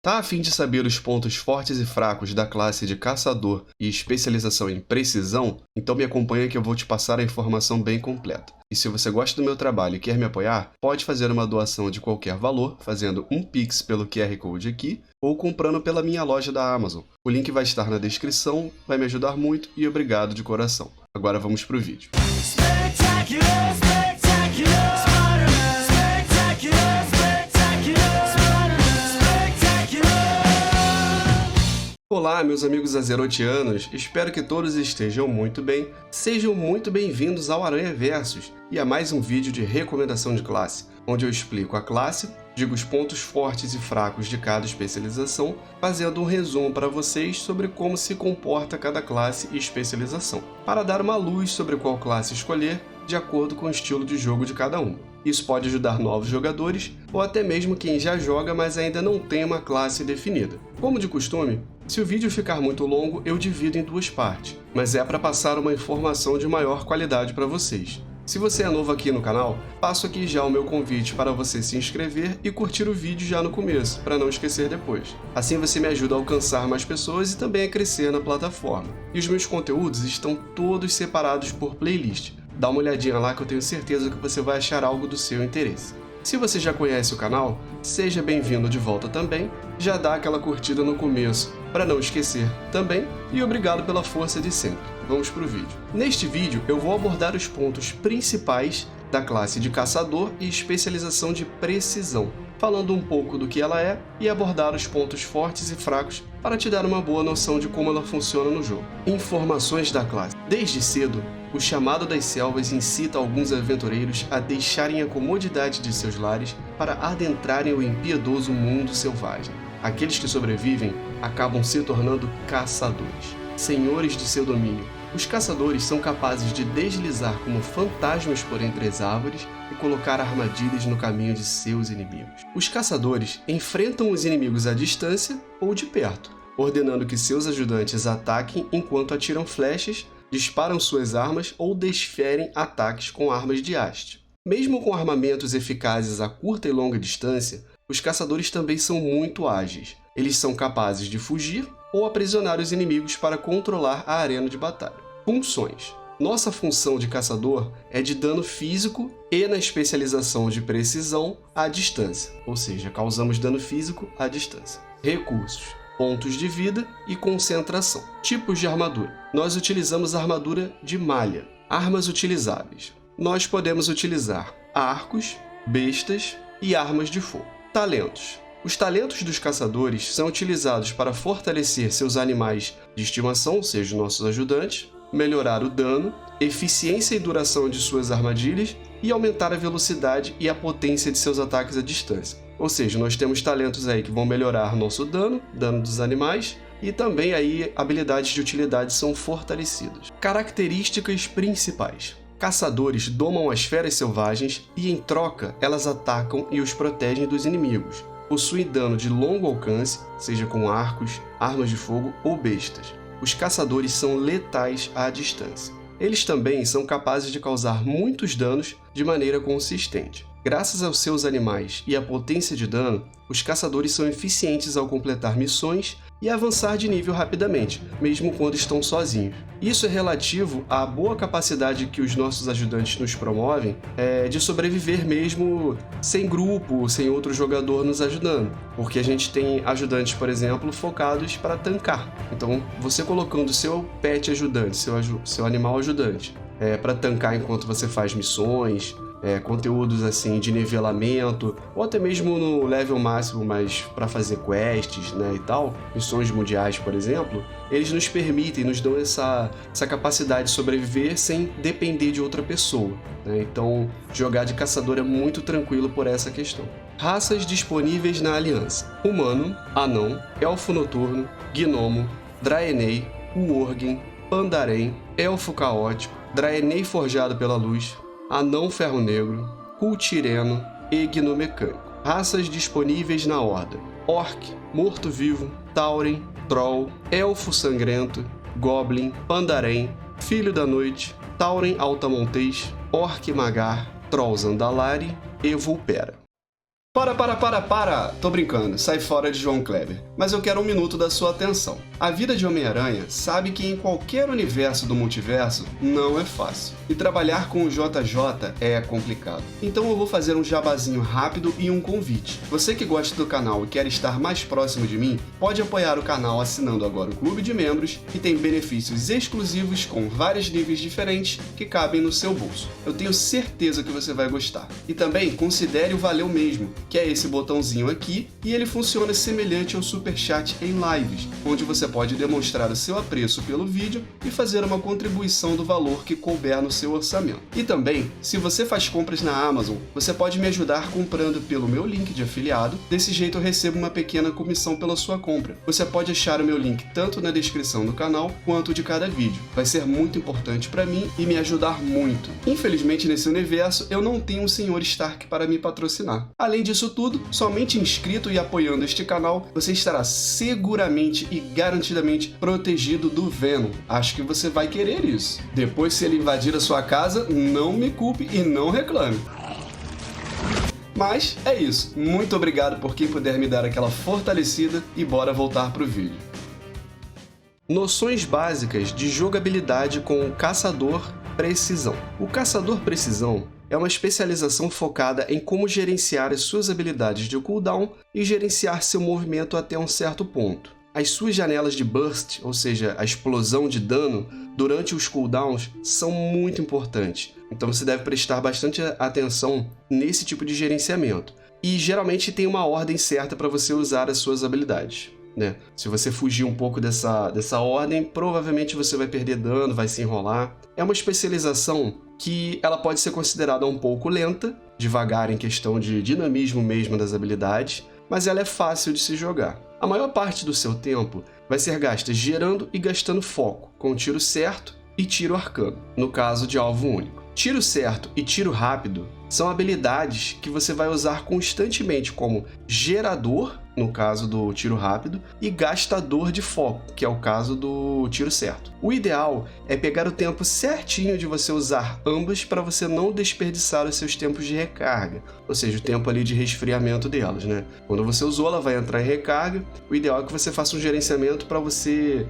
Tá a fim de saber os pontos fortes e fracos da classe de caçador e especialização em precisão? Então me acompanha que eu vou te passar a informação bem completa. E se você gosta do meu trabalho e quer me apoiar, pode fazer uma doação de qualquer valor, fazendo um Pix pelo QR Code aqui, ou comprando pela minha loja da Amazon. O link vai estar na descrição, vai me ajudar muito e obrigado de coração. Agora vamos pro vídeo. Spectacular, spectacular, Spider-Man. Spectacular, spectacular, Spider-Man. Spectacular. Olá, meus amigos azerotianos, espero que todos estejam muito bem. Sejam muito bem-vindos ao Aranha Versus e a mais um vídeo de recomendação de classe, onde eu explico a classe, digo os pontos fortes e fracos de cada especialização, fazendo um resumo para vocês sobre como se comporta cada classe e especialização, para dar uma luz sobre qual classe escolher de acordo com o estilo de jogo de cada uma. Isso pode ajudar novos jogadores ou até mesmo quem já joga, mas ainda não tem uma classe definida. Como de costume, se o vídeo ficar muito longo, eu divido em duas partes, mas é para passar uma informação de maior qualidade para vocês. Se você é novo aqui no canal, passo aqui já o meu convite para você se inscrever e curtir o vídeo já no começo, para não esquecer depois. Assim você me ajuda a alcançar mais pessoas e também a crescer na plataforma. E os meus conteúdos estão todos separados por playlist. Dá uma olhadinha lá que eu tenho certeza que você vai achar algo do seu interesse. Se você já conhece o canal, seja bem-vindo de volta também, já dá aquela curtida no começo, para não esquecer também, e obrigado pela força de sempre. Vamos pro vídeo. Neste vídeo eu vou abordar os pontos principais da classe de caçador e especialização de precisão, falando um pouco do que ela é e abordar os pontos fortes e fracos para te dar uma boa noção de como ela funciona no jogo. Informações da classe. Desde cedo, o Chamado das Selvas incita alguns aventureiros a deixarem a comodidade de seus lares para adentrarem o impiedoso mundo selvagem. Aqueles que sobrevivem acabam se tornando caçadores, senhores de seu domínio. Os caçadores são capazes de deslizar como fantasmas por entre as árvores e colocar armadilhas no caminho de seus inimigos. Os caçadores enfrentam os inimigos à distância ou de perto, ordenando que seus ajudantes ataquem enquanto atiram flechas, disparam suas armas ou desferem ataques com armas de haste. Mesmo com armamentos eficazes a curta e longa distância, os caçadores também são muito ágeis. Eles são capazes de fugir ou aprisionar os inimigos para controlar a arena de batalha. Funções. Nossa função de caçador é de dano físico e na especialização de precisão à distância, ou seja, causamos dano físico à distância. Recursos. Pontos de vida e concentração. Tipos de armadura. Nós utilizamos armadura de malha. Armas utilizáveis. Nós podemos utilizar arcos, bestas e armas de fogo. Talentos. Os talentos dos caçadores são utilizados para fortalecer seus animais de estimação, ou seja, nossos ajudantes, melhorar o dano, eficiência e duração de suas armadilhas e aumentar a velocidade e a potência de seus ataques à distância. Ou seja, nós temos talentos aí que vão melhorar nosso dano dos animais, e também aí habilidades de utilidade são fortalecidas. Características principais. Caçadores domam as feras selvagens e, em troca, elas atacam e os protegem dos inimigos. Possuem dano de longo alcance, seja com arcos, armas de fogo ou bestas. Os caçadores são letais à distância. Eles também são capazes de causar muitos danos de maneira consistente. Graças aos seus animais e à potência de dano, os caçadores são eficientes ao completar missões e avançar de nível rapidamente, mesmo quando estão sozinhos. Isso é relativo à boa capacidade que os nossos ajudantes nos promovem de sobreviver mesmo sem grupo, sem outro jogador nos ajudando. Porque a gente tem ajudantes, por exemplo, focados para tancar. Então, você colocando seu pet ajudante, seu animal ajudante, para tancar enquanto você faz missões, conteúdos assim de nivelamento, ou até mesmo no level máximo, mas para fazer quests, né, e tal, missões mundiais, por exemplo, eles nos permitem, nos dão essa capacidade de sobreviver sem depender de outra pessoa, né? Então, jogar de caçador é muito tranquilo por essa questão. Raças disponíveis na Aliança: Humano, Anão, Elfo Noturno, Gnomo, Draenei, Worgen, Pandaren, Elfo Caótico, Draenei Forjado pela Luz, Anão Ferro Negro, Cultireno e Gnomecânico. Raças disponíveis na Horda: Orc, Morto-Vivo, Tauren, Troll, Elfo Sangrento, Goblin, Pandaren, Filho da Noite, Tauren Altamontês, Orc Magar, Troll Zandalari e Vulpera. Para! Tô brincando, sai fora de João Kleber. Mas eu quero um minuto da sua atenção. A vida de Homem-Aranha sabe que em qualquer universo do multiverso não é fácil. E trabalhar com o JJ é complicado. Então eu vou fazer um jabazinho rápido e um convite. Você que gosta do canal e quer estar mais próximo de mim, pode apoiar o canal assinando agora o Clube de Membros, que tem benefícios exclusivos com vários níveis diferentes que cabem no seu bolso. Eu tenho certeza que você vai gostar. E também considere o Valeu Mesmo, que é esse botãozinho aqui, e ele funciona semelhante ao Superchat em lives, onde você pode demonstrar o seu apreço pelo vídeo e fazer uma contribuição do valor que couber no seu orçamento. E também, se você faz compras na Amazon, você pode me ajudar comprando pelo meu link de afiliado, desse jeito eu recebo uma pequena comissão pela sua compra. Você pode achar o meu link tanto na descrição do canal, quanto de cada vídeo. Vai ser muito importante para mim e me ajudar muito. Infelizmente, nesse universo, eu não tenho um Sr. Stark para me patrocinar. Além disso tudo, somente inscrito e apoiando este canal, você estará seguramente e garantidamente protegido do Venom. Acho que você vai querer isso. Depois, se ele invadir a sua casa, não me culpe e não reclame. Mas é isso. Muito obrigado por quem puder me dar aquela fortalecida e bora voltar pro vídeo. Noções básicas de jogabilidade com o Caçador Precisão. O Caçador Precisão é uma especialização focada em como gerenciar as suas habilidades de cooldown e gerenciar seu movimento até um certo ponto. As suas janelas de burst, ou seja, a explosão de dano, durante os cooldowns são muito importantes. Então você deve prestar bastante atenção nesse tipo de gerenciamento. E geralmente tem uma ordem certa para você usar as suas habilidades, né? Se você fugir um pouco dessa ordem, provavelmente você vai perder dano, vai se enrolar. É uma especialização que ela pode ser considerada um pouco lenta, devagar em questão de dinamismo mesmo das habilidades, mas ela é fácil de se jogar. A maior parte do seu tempo vai ser gasta gerando e gastando foco, com tiro certo e tiro arcano, no caso de alvo único. Tiro certo e tiro rápido são habilidades que você vai usar constantemente como gerador, no caso do tiro rápido, e gastador de foco, que é o caso do tiro certo. O ideal é pegar o tempo certinho de você usar ambas para você não desperdiçar os seus tempos de recarga, ou seja, o tempo ali de resfriamento delas, né? Quando você usou, ela vai entrar em recarga. O ideal é que você faça um gerenciamento para você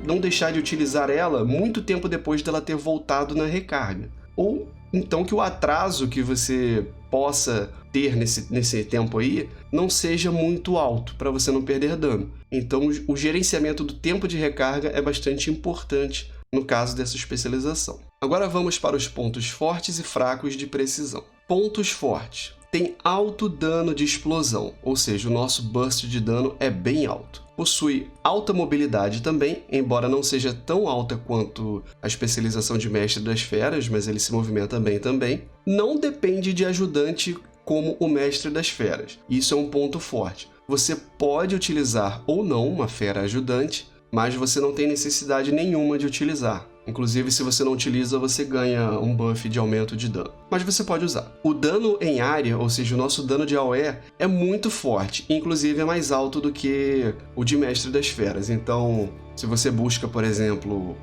não deixar de utilizar ela muito tempo depois dela ter voltado na recarga. Ou então que o atraso que você possa ter nesse tempo aí não seja muito alto, para você não perder dano. Então o gerenciamento do tempo de recarga é bastante importante no caso dessa especialização. Agora vamos para os pontos fortes e fracos de precisão. Pontos fortes. Tem alto dano de explosão, ou seja, o nosso burst de dano é bem alto. Possui alta mobilidade também, embora não seja tão alta quanto a especialização de Mestre das Feras, mas ele se movimenta bem também. Não depende de ajudante como o Mestre das Feras. Isso é um ponto forte. Você pode utilizar ou não uma fera ajudante, mas você não tem necessidade nenhuma de utilizar. Inclusive, se você não utiliza, você ganha um buff de aumento de dano. Mas você pode usar. O dano em área, ou seja, o nosso dano de AoE, é muito forte. Inclusive, é mais alto do que o de Mestre das Feras. Então, se você busca, por exemplo,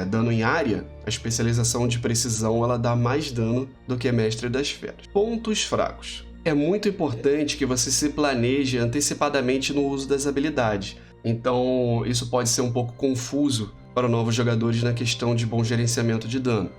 dano em área, a especialização de precisão ela dá mais dano do que Mestre das Feras. Pontos fracos. É muito importante que você se planeje antecipadamente no uso das habilidades. Então, isso pode ser um pouco confuso para novos jogadores na questão de bom gerenciamento de dano.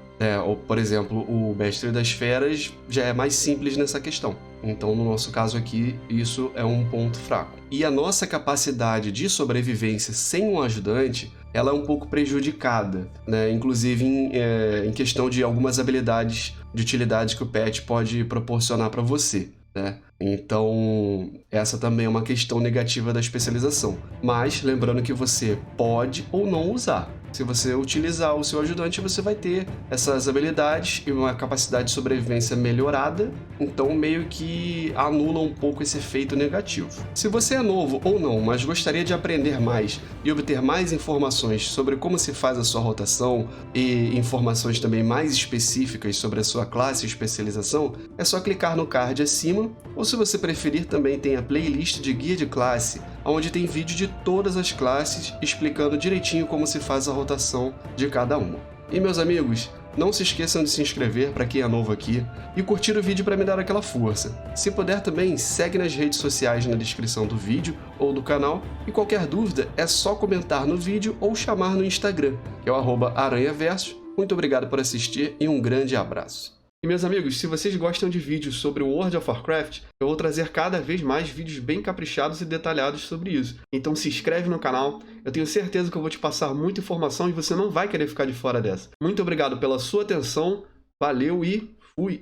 Ou, por exemplo, o Mestre das Feras já é mais simples nessa questão. Então, no nosso caso aqui, isso é um ponto fraco. E a nossa capacidade de sobrevivência sem um ajudante, ela é um pouco prejudicada, né? Inclusive em questão de algumas habilidades de utilidade que o patch pode proporcionar para você, né? Então, essa também é uma questão negativa da especialização. Mas, lembrando que você pode ou não usar. Se você utilizar o seu ajudante, você vai ter essas habilidades e uma capacidade de sobrevivência melhorada, então meio que anula um pouco esse efeito negativo. Se você é novo ou não, mas gostaria de aprender mais e obter mais informações sobre como se faz a sua rotação e informações também mais específicas sobre a sua classe e especialização, é só clicar no card acima, ou se você preferir também tem a playlist de guia de classe, onde tem vídeo de todas as classes explicando direitinho como se faz a rotação de cada uma. E meus amigos, Não se esqueçam de se inscrever para quem é novo aqui e curtir o vídeo para me dar aquela força. Se puder também, segue nas redes sociais na descrição do vídeo ou do canal, e qualquer dúvida é só comentar no vídeo ou chamar no Instagram, que é o @aranhaversos. Muito obrigado por assistir e um grande abraço. E meus amigos, se vocês gostam de vídeos sobre o World of Warcraft, eu vou trazer cada vez mais vídeos bem caprichados e detalhados sobre isso. Então se inscreve no canal, eu tenho certeza que eu vou te passar muita informação e você não vai querer ficar de fora dessa. Muito obrigado pela sua atenção, valeu e fui!